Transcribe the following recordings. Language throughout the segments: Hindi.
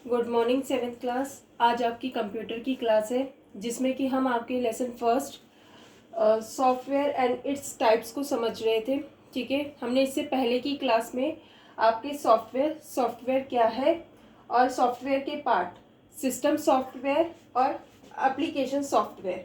Good morning seventh class. आज आपकी कंप्यूटर की क्लास है जिसमें कि हम आपके lesson first software and its types को समझ रहे थे। ठीक है, हमने इससे पहले की क्लास में आपके सॉफ्टवेयर क्या है और सॉफ्टवेयर के पार्ट, सिस्टम सॉफ्टवेयर और एप्लीकेशन सॉफ्टवेयर।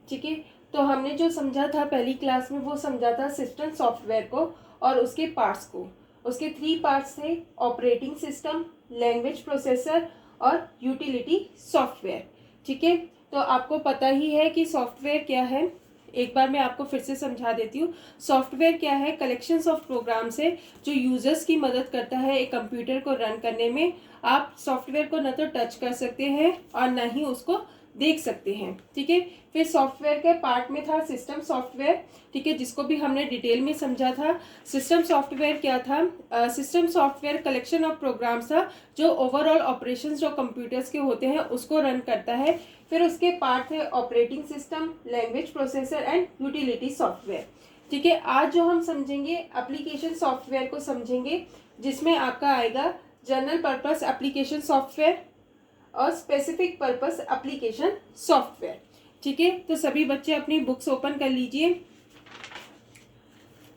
ठीक है, तो हमने जो समझा था पहली क्लास में वो समझा था सिस्टम सॉफ्टवेयर को और उसके पार्ट्स को। उसके 3 पार्ट्स थे: ऑपरेटिंग सिस्टम, लैंग्वेज प्रोसेसर और यूटिलिटी सॉफ्टवेयर। ठीक है, तो आपको पता ही है कि सॉफ्टवेयर क्या है। एक बार मैं आपको फिर से समझा देती हूँ। सॉफ्टवेयर क्या है? कलेक्शंस ऑफ प्रोग्राम्स है जो यूजर्स की मदद करता है एक कंप्यूटर को रन करने में। आप सॉफ्टवेयर को न तो टच कर सकते हैं और न ही उसको देख सकते हैं। ठीक है, फिर सॉफ्टवेयर के पार्ट में था सिस्टम सॉफ्टवेयर। ठीक है, जिसको भी हमने डिटेल में समझा था। सिस्टम सॉफ्टवेयर क्या था? System software collection of programs था जो ओवरऑल ऑपरेशंस जो कंप्यूटर्स के होते हैं उसको रन करता है। फिर उसके पार्ट थे operating system, language processor and utility software. ठीक है, आज जो हम समझेंगे एप्लीकेशन सॉफ्टवेयर को समझेंगे, जिसमें आपका आएगा जनरल पर्पस एप्लीकेशन सॉफ्टवेयर और स्पेसिफिक पर्पस एप्लीकेशन सॉफ्टवेयर। ठीक है, तो सभी बच्चे अपनी बुक्स ओपन कर लीजिए।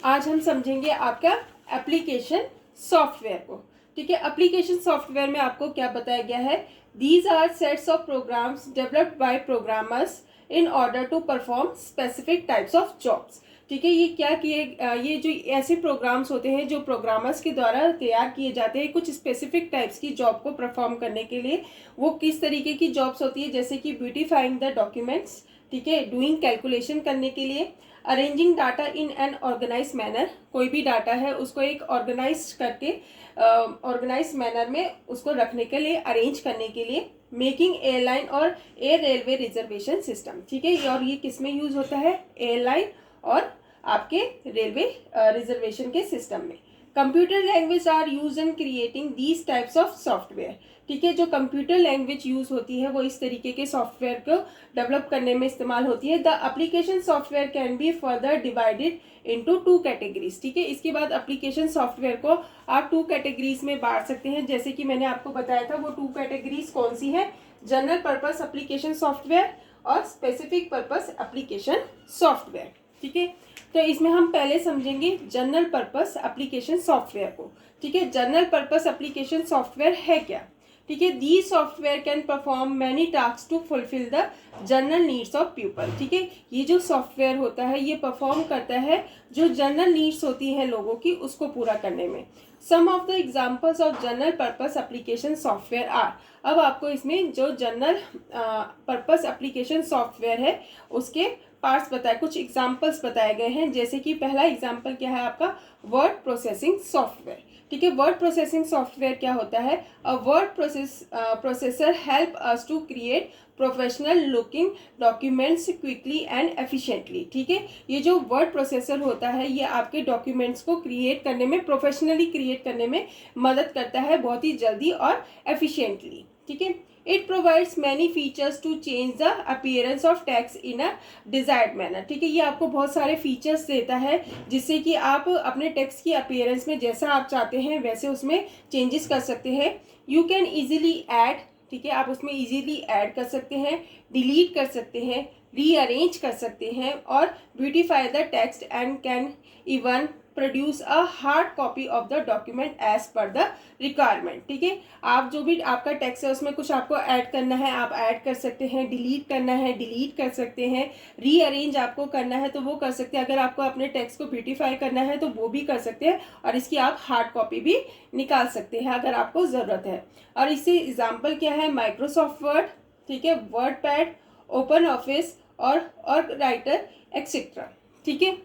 आज हम समझेंगे आपका एप्लीकेशन सॉफ्टवेयर को। ठीक है, एप्लीकेशन सॉफ्टवेयर में आपको क्या बताया गया है? These are sets of programs developed by programmers in order to perform specific types of jobs. ठीक है, ये क्या किए, ये जो ऐसे प्रोग्राम्स होते हैं जो प्रोग्रामर्स के द्वारा तैयार किए जाते हैं कुछ स्पेसिफिक टाइप्स की जॉब को परफॉर्म करने के लिए। वो किस तरीके की जॉब्स होती है? जैसे कि ब्यूटीफाइंग द डॉक्यूमेंट्स, ठीक है, डूइंग कैलकुलेशन करने के लिए, arranging data in an organise manner, कोई भी डाटा है उसको एक ऑर्गेनाइज करके ऑर्गेनाइज मैनर में उसको रखने के लिए, अरेंज करने के लिए, मेकिंग एयरलाइन और एयर रेलवे रिजर्वेशन सिस्टम। ठीक है, और ये किस में यूज होता है? एयरलाइन और आपके रेलवे रिजर्वेशन के सिस्टम में। Computer language are use in creating these types of software. ठीक है, जो कंप्यूटर लैंग्वेज यूज होती है वो इस तरीके के सॉफ्टवेयर को डेवलप करने में इस्तेमाल होती है। The application software can be further divided into 2 categories. ठीक है, इसके बाद एप्लीकेशन सॉफ्टवेयर को आप 2 कैटेगरीज में बांट सकते हैं। जैसे कि मैंने आपको बताया था वो 2 कैटेगरीज कौन सी है? जनरल पर्पस एप्लीकेशन सॉफ्टवेयर और स्पेसिफिक पर्पस एप्लीकेशन सॉफ्टवेयर। ठीक है, तो इसमें हम पहले समझेंगे जनरल पर्पस एप्लीकेशन सॉफ्टवेयर को। ठीक है, जनरल पर्पस एप्लीकेशन सॉफ्टवेयर है क्या? ठीक है, the software can perform many task to fulfil the general needs of people. ठीक है, ये जो सॉफ्टवेयर होता है ये परफॉर्म करता है जो जनरल नीड्स होती हैं लोगों की, उसको पूरा करने में। Some of the examples of general purpose application software are. अब आपको इसमें जो जनरल पर्पस एप्लीकेशन सॉफ्टवेयर है उसके पार्ट्स बताए, कुछ एग्जाम्पल्स बताए गए हैं। जैसे कि पहला एग्जाम्पल क्या है आपका? Word processing software. ठीक है, वर्ड प्रोसेसिंग सॉफ्टवेयर क्या होता है? A word processor help us to create professional looking documents quickly and efficiently. ठीक है, ये जो वर्ड प्रोसेसर होता है ये आपके डॉक्यूमेंट्स को क्रिएट करने में, प्रोफेशनली क्रिएट करने में मदद करता है बहुत ही जल्दी और एफिशिएंटली। ठीक है, it provides many features to change the appearance of text in a desired manner. ठीक है, ये आपको बहुत सारे फीचर्स देता है जिससे कि आप अपने टेक्स्ट की अपीयरेंस में जैसा आप चाहते हैं वैसे उसमें चेंजेस कर सकते हैं। यू कैन इजीली ऐड, ठीक है, आप उसमें इजीली ऐड कर सकते हैं, डिलीट कर सकते हैं, रीअरेंज कर सकते हैं और beautify the text and can even produce a hard copy of the document as per the requirement. ठीक है, आप जो भी आपका टेक्स्ट है उसमें कुछ आपको ऐड करना है आप ऐड कर सकते हैं, डिलीट करना है डिलीट कर सकते हैं, रीअरेंज आपको करना है तो वो कर सकते हैं। अगर आपको अपने टेक्स्ट को ब्यूटीफाई करना है तो वो भी कर सकते हैं और इसकी आप हार्ड कॉपी भी निकाल सकते हैं अगर आपको ज़रूरत है। और इससे एग्जाम्पल क्या है? माइक्रोसॉफ्ट वर्ड, ठीक है, वर्ड पैड, ओपन ऑफिस और राइटर एक्सेट्रा। ठीक है,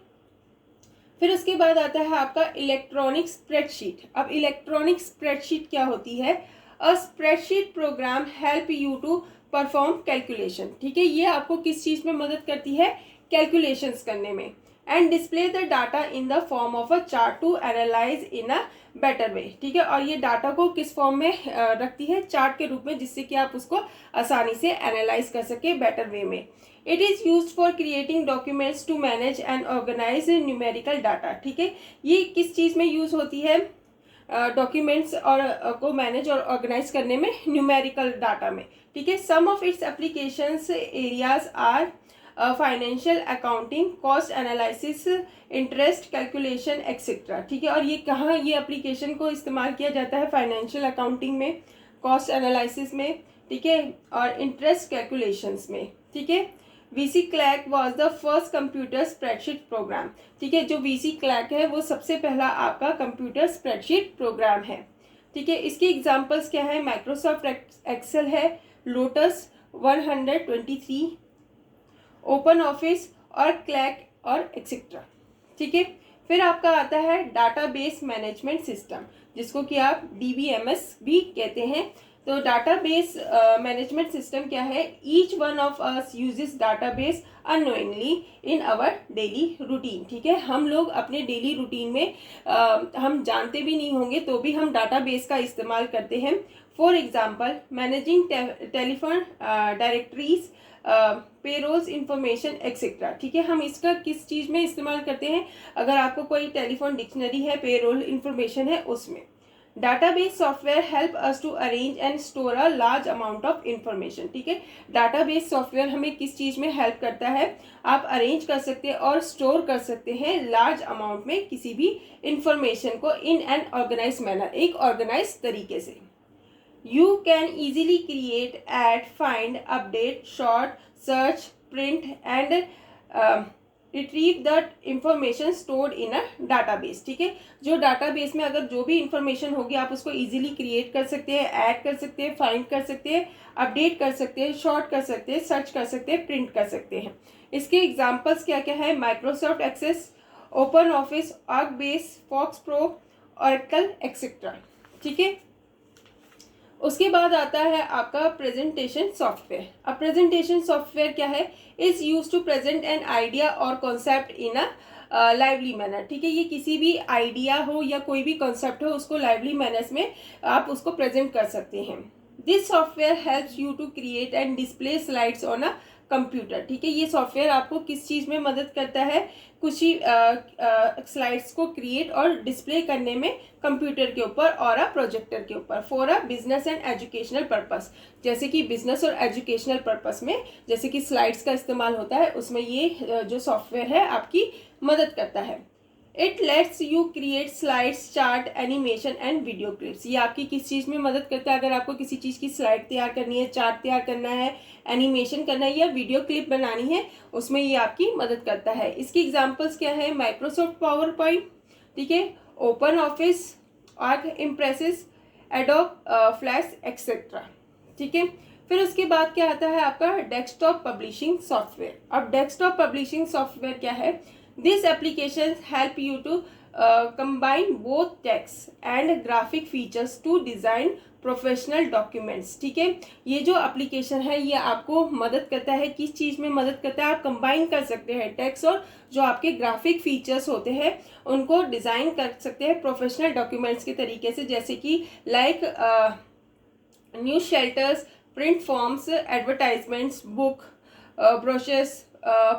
फिर उसके बाद आता है आपका इलेक्ट्रॉनिक स्प्रेडशीट। अब इलेक्ट्रॉनिक स्प्रेडशीट क्या होती है? A spreadsheet program help you to perform calculation. ठीक है, ये आपको किस चीज में मदद करती है? कैलकुलेशंस करने में। And display the data in the form of a chart to analyse in a better way. ठीक है, और ये डाटा को किस फॉर्म में रखती है? चार्ट के रूप में, जिससे कि आप उसको आसानी से एनालाइज कर सके बेटर वे में। It is use for creating documents to manage and organise numerical data. ठीक है, ये किस चीज में यूज होती है? डॉक्यूमेंट्स और को मैनेज और ऑर्गेनाइज करने में, न्यूमेरिकल डाटा में, ठीक है। Some of its applications areas are financial accounting, cost analysis, interest calculation etcetera, ठीक है। और ये कहाँ ये एप्लीकेशन को इस्तेमाल किया जाता है? फाइनेंशियल अकाउंटिंग में, कॉस्ट एनालिसिस में, ठीक है, और इंटरेस्ट कैलकुलेशंस में, ठीक है। VC clack was the first computer spreadsheet programme, ठीक है। जो वीसी क्लैक है वो सबसे पहला आपका कंप्यूटर स्प्रेडशीट प्रोग्राम है, ठीक है। इसकी एग्जांपल्स क्या है? माइक्रोसॉफ्ट एक्सेल है, लोटस 123, ओपन ऑफिस और क्लैक और एक्सेट्रा, ठीक है। फिर आपका आता है डाटाबेस मैनेजमेंट सिस्टम, जिसको कि आप डीबीएमएस भी कहते हैं। तो डाटाबेस मैनेजमेंट सिस्टम क्या है? Each one of us uses database unknowingly in our daily routine, ठीक है। हम लोग अपने डेली रूटीन में हम जानते भी नहीं होंगे तो भी हम डाटाबेस का इस्तेमाल करते हैं। For example managing telephone directories, payrolls information etcetera, ठीक है। हम इसका किस चीज़ में इस्तेमाल करते हैं? अगर आपको कोई टेलीफोन डिक्शनरी है, पेरोल इंफॉर्मेशन है, उसमें। Database software help us to arrange and store a large amount of information, ठीक है। डाटाबेस सॉफ्टवेयर हमें किस चीज़ में हेल्प करता है? आप अरेंज कर सकते हैं और स्टोर कर सकते हैं लार्ज अमाउंट में किसी भी इंफॉर्मेशन को इन एन ऑर्गेनाइज मैनर, एक ऑर्गेनाइज तरीके से। You can easily create, add, find, update, sort, search, print and retrieve the information stored in a database, ठीक है। जो database में अगर जो भी information होगी आप उसको easily create कर सकते हैं, add कर सकते हैं, find कर सकते हैं, update कर सकते हैं, sort कर सकते हैं, search कर सकते हैं, print कर सकते हैं। इसके examples क्या क्या है? Microsoft Access, Open Office, ArcBase, Fox Pro, Oracle, etc., ठीक है। उसके बाद आता है आपका प्रेजेंटेशन सॉफ्टवेयर। अब प्रेजेंटेशन सॉफ्टवेयर क्या है? Is use to present an idea और concept in a lively manner, ठीक है। ये किसी भी आइडिया हो या कोई भी कॉन्सेप्ट हो उसको लाइवली मैनर्स में आप उसको प्रेजेंट कर सकते हैं। This software helps you to create and display slides on a computer, ठीक है। ये सॉफ्टवेयर आपको किस चीज़ में मदद करता है? कुछ ही स्लाइड्स को क्रिएट और डिस्प्ले करने में कंप्यूटर के ऊपर और प्रोजेक्टर के ऊपर, for a business and educational purpose, जैसे कि बिजनेस और एजुकेशनल पर्पस में जैसे कि स्लाइड्स का इस्तेमाल होता है, उसमें ये जो सॉफ्टवेयर है आपकी मदद करता है। It let's you create slides, chart, animation and video clips. ये आपकी किस चीज़ में मदद करता है? अगर आपको किसी चीज़ की स्लाइड तैयार करनी है, चार्ट तैयार करना है, एनिमेशन करना है या वीडियो क्लिप बनानी है, उसमें ये आपकी मदद करता है। इसकी एग्जांपल्स क्या है? माइक्रोसॉफ्ट पावर पॉइंट, ठीक है, ओपन ऑफिस, आर्क इम्प्रेसिस, एडोब फ्लैश एक्सेट्रा, ठीक है। फिर उसके बाद क्या आता है आपका डेस्कटॉप पब्लिशिंग सॉफ्टवेयर। अब डेस्कटॉप पब्लिशिंग सॉफ्टवेयर क्या है? These applications help you to combine both text and graphic features to design professional documents, ठीक है। ये जो एप्लीकेशन है ये आपको मदद करता है, किस चीज़ में मदद करता है? आप कंबाइन कर सकते हैं टेक्स्ट और जो आपके ग्राफिक फीचर्स होते हैं उनको डिज़ाइन कर सकते हैं प्रोफेशनल डॉक्यूमेंट्स के तरीके से, जैसे कि like newsletters, print forms, advertisements, book, brochures,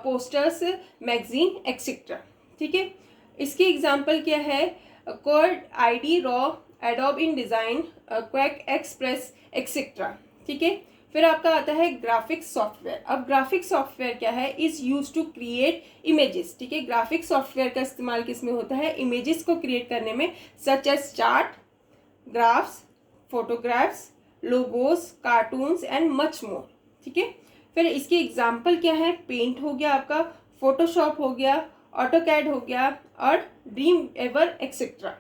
posters, magazine etcetera, ठीक है। इसकी एग्जांपल क्या है? Code ID, raw, Adobe InDesign, क्वैक एक्सप्रेस एक्सेट्रा, ठीक है। फिर आपका आता है ग्राफिक सॉफ्टवेयर। अब ग्राफिक सॉफ्टवेयर क्या है? Is use to create images, ठीक है। ग्राफिक सॉफ्टवेयर का इस्तेमाल किस में होता है? इमेजेस को क्रिएट करने में, such as chart, graphs, photographs, logos, cartoons and much more, ठीक है। फिर इसकी एग्जाम्पल क्या है? पेंट हो गया आपका, फोटोशॉप हो गया, ऑटोकैड हो गया और ड्रीम एवर एक्सेट्रा।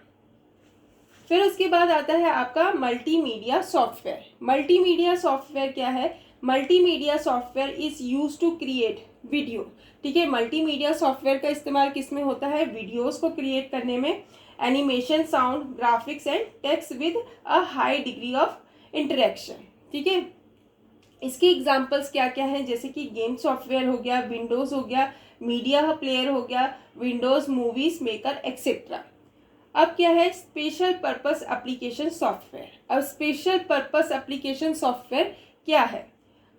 फिर उसके बाद आता है आपका मल्टीमीडिया सॉफ्टवेयर। मल्टीमीडिया सॉफ्टवेयर क्या है? Multimedia software is use to create video, ठीक है। मल्टीमीडिया सॉफ्टवेयर का इस्तेमाल किस में होता है? वीडियोस को क्रिएट करने में, animation, sound, graphics and text with a high degree of interaction, ठीक है। इसकी एग्जांपल्स क्या क्या हैं? जैसे कि गेम सॉफ्टवेयर हो गया, विंडोज़ हो गया, मीडिया प्लेयर हो गया, विंडोज़ मूवीज मेकर एक्सेट्रा। अब क्या है? Special purpose application software. अब स्पेशल पर्पस एप्लीकेशन सॉफ्टवेयर क्या है?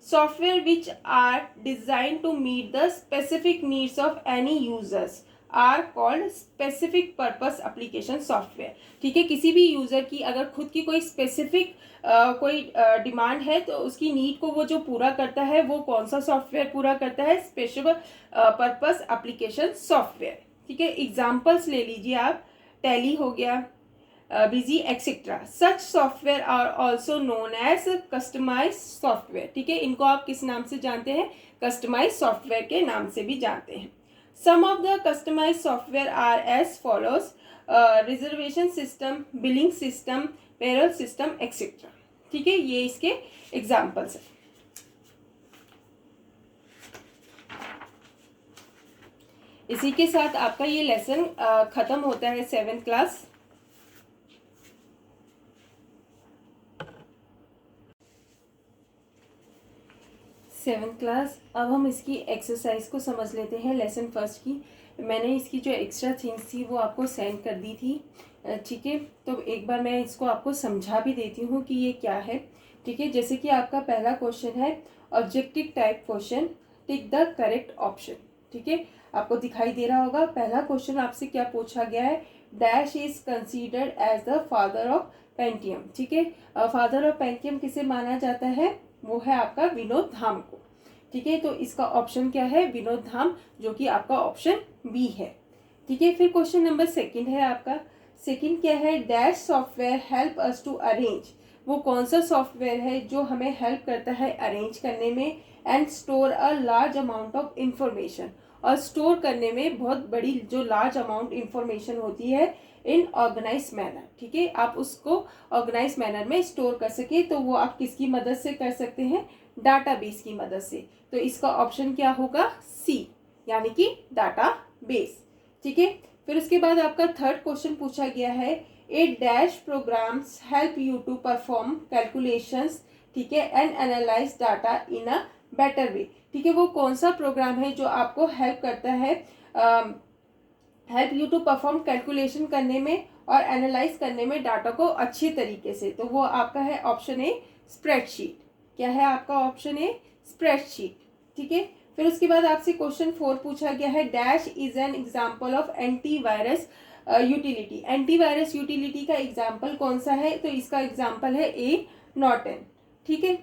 Software which are design to meet the specific needs of any users are called specific purpose application software. ठीक है, किसी भी यूज़र की अगर खुद की कोई स्पेसिफिक कोई डिमांड है तो उसकी नीड को वो जो पूरा करता है वो कौन सा सॉफ्टवेयर पूरा करता है, स्पेशल पर्पस एप्लीकेशन सॉफ्टवेयर। ठीक है, एग्जांपल्स ले लीजिए आप, टैली हो गया, Busy etcetera. Such software are also known as customise software. ठीक है, इनको आप किस नाम से जानते हैं, कस्टमाइज सॉफ्टवेयर के नाम से भी जानते हैं। Some of the customize software are as follows, reservation system, billing system, payroll system etcetera. ठीक है, ये इसके एग्जाम्पल्स हैं। इसी के साथ आपका ये लेसन खत्म होता है 7th क्लास। Seventh class. अब हम इसकी एक्सरसाइज को समझ लेते हैं, लेसन फर्स्ट की। मैंने इसकी जो एक्स्ट्रा थिंग्स थी वो आपको सेंड कर दी थी। ठीक है, तो एक बार मैं इसको आपको समझा भी देती हूँ कि ये क्या है। ठीक है, जैसे कि आपका पहला क्वेश्चन है objective type question, tick the correct option. ठीक है, आपको दिखाई दे रहा होगा। पहला क्वेश्चन आपसे क्या पूछा गया है, dash is considered as the father of Pentium. ठीक है, फादर ऑफ पेंटियम किसे माना जाता है, वो है आपका विनोद धाम को। ठीक है, तो इसका ऑप्शन क्या है, विनोद धाम, जो कि आपका ऑप्शन बी है। ठीक है, फिर क्वेश्चन नंबर 2 है आपका। सेकंड क्या है, dash software help us to arrange. वो कौन सा सॉफ्टवेयर है जो हमें हेल्प करता है अरेंज करने में, and store a large amount of information, और स्टोर करने में बहुत बड़ी जो लार्ज अमाउंट इंफॉर्मेशन होती है इन ऑर्गेनाइज मैनर। ठीक है, आप उसको ऑर्गेनाइज मैनर में स्टोर कर सके तो वो आप किसकी मदद से कर सकते हैं, डाटाबेस की मदद से। तो इसका ऑप्शन क्या होगा, सी, यानी कि डाटाबेस। ठीक है, फिर उसके बाद आपका थर्ड क्वेश्चन पूछा गया है, A dash programs help you to perform calculations. ठीक है, and analyse data in a better way. ठीक है, वो कौन सा प्रोग्राम है जो आपको हेल्प करता है, help you to perform calculation करने में और एनालाइज करने में डाटा को अच्छे तरीके से। तो वो आपका है ऑप्शन ए, स्प्रेडशीट। क्या है आपका ऑप्शन ए, स्प्रेडशीट। ठीक है, फिर उसके बाद आपसे क्वेश्चन 4 पूछा गया है, dash is an example of antivirus utility. Antivirus utility का एग्जाम्पल कौन सा है, तो इसका एग्जाम्पल है ए, नॉर्टन। ठीक है,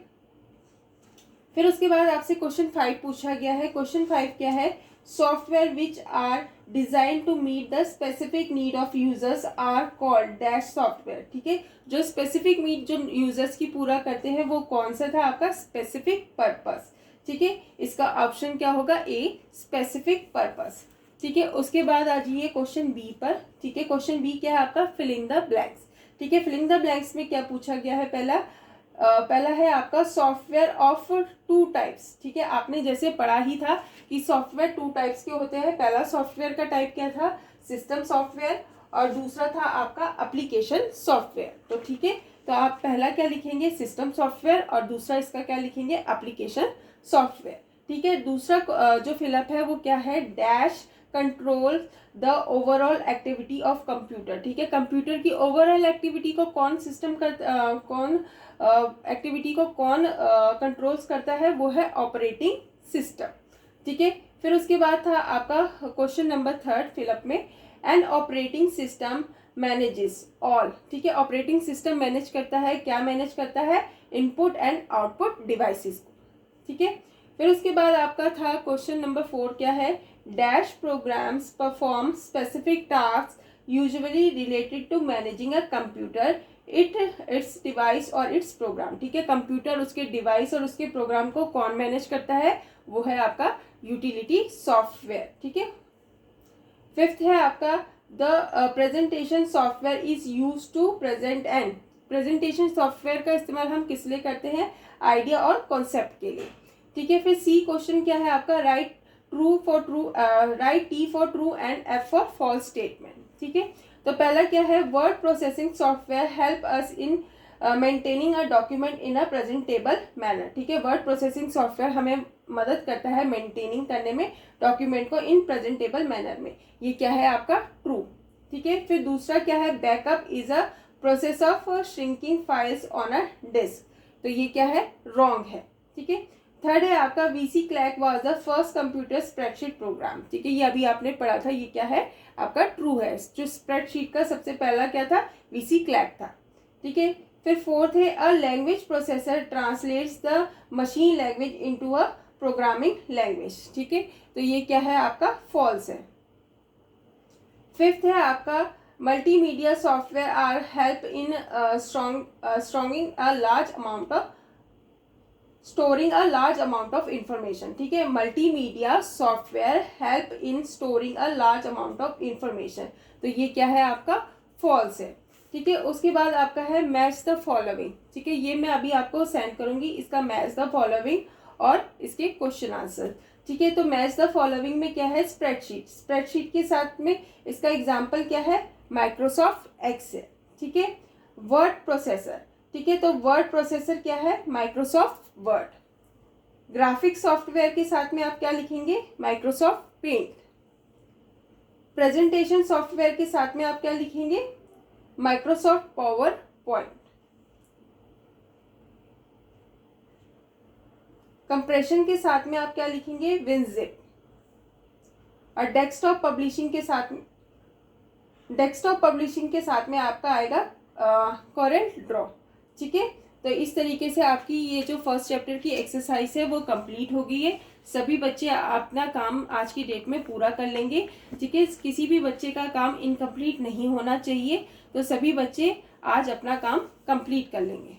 फिर उसके बाद आपसे क्वेश्चन 5 पूछा गया है। क्वेश्चन 5 क्या है, software which are design to meet the specific need of users are called dash software. ठीक है, जो स्पेसिफिक नीड जो यूजर्स की पूरा करते हैं वो कौन सा था आपका, स्पेसिफिक पर्पस। ठीक है, इसका ऑप्शन क्या होगा, ए, स्पेसिफिक पर्पस। ठीक है, उसके बाद आ जाइए क्वेश्चन बी पर। ठीक है, क्वेश्चन बी क्या है आपका, फिलिंग द ब्लैंक्स। ठीक है, फिलिंग द ब्लैंक्स में क्या पूछा गया है, पहला है आपका सॉफ्टवेयर ऑफ 2 टाइप्स। ठीक है, आपने जैसे पढ़ा ही था कि सॉफ्टवेयर 2 टाइप्स के होते हैं। पहला सॉफ्टवेयर का टाइप क्या था, सिस्टम सॉफ्टवेयर, और दूसरा था आपका एप्लीकेशन सॉफ्टवेयर। तो ठीक है, तो आप पहला क्या लिखेंगे, सिस्टम सॉफ्टवेयर, और दूसरा इसका क्या लिखेंगे, एप्लीकेशन सॉफ्टवेयर। ठीक है, दूसरा जो फिलअप है वो क्या है, dash control the overall activity of computer. ठीक है, कंप्यूटर की ओवरऑल एक्टिविटी को कौन सिस्टम कर कौन एक्टिविटी को कौन कंट्रोल्स करता है, वो है ऑपरेटिंग सिस्टम। ठीक है, फिर उसके बाद था आपका क्वेश्चन नंबर 3 फिलअप में, an operating system manages all. ठीक है, ऑपरेटिंग सिस्टम मैनेज करता है, क्या मैनेज करता है, इनपुट एंड आउटपुट डिवाइसेस को। ठीक है, फिर उसके बाद आपका था क्वेश्चन नंबर 4 क्या है, dash programs perform specific task usually related to managing a computer, its device और इट्स प्रोग्राम। ठीक है, कंप्यूटर, उसके डिवाइस और उसके प्रोग्राम को कौन मैनेज करता है, वो है आपका यूटिलिटी सॉफ्टवेयर। ठीक है, 5th है आपका, the presentation software is use to present and. Presentation software का इस्तेमाल हम किस लिए करते हैं, आइडिया और कॉन्सेप्ट के लिए। ठीक है, फिर सी क्वेश्चन क्या है आपका, write true for true, write T for true and F for false statement. ठीक है, तो पहला क्या है, word processing software help us in maintaining a document in a presentable manner. ठीक है, वर्ड प्रोसेसिंग सॉफ्टवेयर हमें मदद करता है मेंटेनिंग करने में डॉक्यूमेंट को इन प्रेजेंटेबल मैनर में। ये क्या है आपका, ट्रू। ठीक है, फिर दूसरा क्या है, backup is a process of shrinking files on a disk. तो ये क्या है, रॉन्ग है। ठीक है, थर्ड है आपका VC clack was the first computer spreadsheet programme. ठीक है, ये अभी आपने पढ़ा था, ये क्या है आपका ट्रू है। जो स्प्रेडशीट का सबसे पहला क्या था, वीसी क्लैक था। ठीक है, फिर फोर्थ है a language processor translates the machine language into a programming language. ठीक है, तो ये क्या है आपका फॉल्स है। फिफ्थ है आपका multimedia software are help in stronging a large amount of storing a large amount of information. ठीक है, multimedia software help in storing a large amount of information, तो ये क्या है आपका फॉल्स है। ठीक है, उसके बाद आपका है मैच द फॉलोइंग। ठीक है, ये मैं अभी आपको सेंड करूंगी, इसका मैच द फॉलोइंग और इसके क्वेश्चन आंसर। ठीक है, तो मैच द फॉलोइंग में क्या है, स्प्रेडशीट। स्प्रेडशीट के साथ में इसका एग्जाम्पल क्या है, माइक्रोसॉफ्ट एक्सेल। ठीक है, वर्ड प्रोसेसर। ठीक है, तो वर्ड प्रोसेसर क्या है, माइक्रोसॉफ्ट वर्ड। ग्राफिक सॉफ्टवेयर के साथ में आप क्या लिखेंगे, माइक्रोसॉफ्ट पेंट। प्रेजेंटेशन सॉफ्टवेयर के साथ में आप क्या लिखेंगे, माइक्रोसॉफ्ट पावर पॉइंट। कंप्रेशन के साथ में आप क्या लिखेंगे, विनजिप। और डेस्कटॉप पब्लिशिंग के साथ में आपका आएगा कॉरेल ड्रॉ। ठीक है, तो इस तरीके से आपकी ये जो फर्स्ट चैप्टर की एक्सरसाइज है वो कंप्लीट हो गई है। सभी बच्चे अपना काम आज की डेट में पूरा कर लेंगे। ठीक है, किसी भी बच्चे का काम इनकम्प्लीट नहीं होना चाहिए, तो सभी बच्चे आज अपना काम कंप्लीट कर लेंगे।